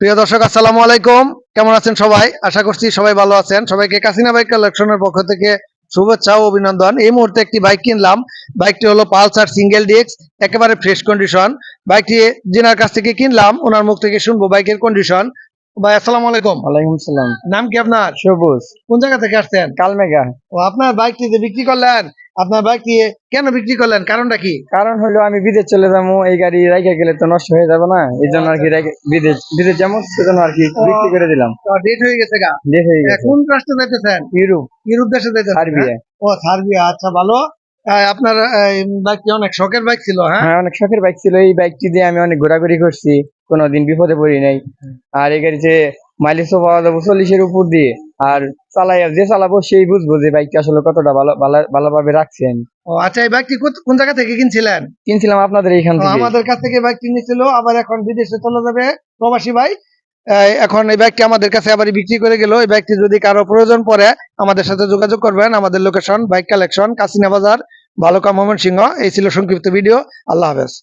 প্রিয় দর্শক, আসসালামু আলাইকুম। কেমন আছেন সবাই? আশা করছি সবাই ভালো আছেন। সবাইকে কাসিনা বাইক কালেকশনের পক্ষ থেকে শুভেচ্ছা ও অভিনন্দন। এই মুহূর্তে একটি বাইক কিনলাম। বাইকটি হলো পালসার সিঙ্গেল ডিস্ক, একেবারে ফ্রেশ কন্ডিশন। বাইকটি যিনার কাছ থেকে কিনলাম ওনার মুখ থেকে শুনবো বাইকের কন্ডিশন। ভাই, আসসালামু আলাইকুম। ওয়ালাইকুম সালাম। নাম কি আপনার? সবুজ, কোন জায়গা থেকে আসছেন? কালমেঘা। ও, আপনার বাইকটি যে বিক্রি করলেন, আপনার বাইকটি কেন বিক্রি করলেন, কারণটা কি? কারণ হলো আমি বিদেশ চলে যাবো, এই গাড়ি রাইখা গেলে তো নষ্ট হয়ে যাবে না, এই জন্য আর কি বিদেশ বিদেশ যেমন সেজন্য আর কি বিক্রি করে দিলাম। ডেট হয়ে গেছে গা। লেট হয়ে গেছে। কোন রাষ্ট্রে যাইতেছেন? ইউরোপ, ইউরোপ দেশে যাইতেছেন? সার্বিয়া। ও, সার্বিয়া। আচ্ছা, ভালো। আপনার বাইকটি অনেক শখের বাইক ছিল, হ্যাঁ? হ্যাঁ, অনেক শখের বাইক ছিল। এই বাইকটি দিয়ে আমি অনেক ঘোরাঘুরি করছি, কোনোদিন বিপদে পড়ি নাই। আর এই গাড়িতে মাইলেজও পাওয়া যাবো 40-এর উপর দিয়ে। আর যে চালাবো সেই বুঝবো যে বাইকটা আসলে কতটা ভালোভাবে রাখছি আমি। ও আচ্ছা, এই বাইকটি কোন জায়গা থেকে কিনছিলেন? কিনছিলাম আপনাদের এইখান থেকে। আমাদের কাছ থেকে বাইকটি নিয়েছিল, আবার এখন বিদেশে চলে যাবে প্রবাসী ভাই। এখন এই বাইকটি আমাদের কাছে আবার বিক্রি করে গেল। এই বাইকটি যদি কারো প্রয়োজন পড়ে আমাদের সাথে যোগাযোগ করবেন। আমাদের লোকেশন বাইক কালেকশন, কাসিনা বাজার, ভালুকা, ময়মনসিংহ। এই ছিল সংক্ষিপ্ত ভিডিও। আল্লাহ হাফেজ।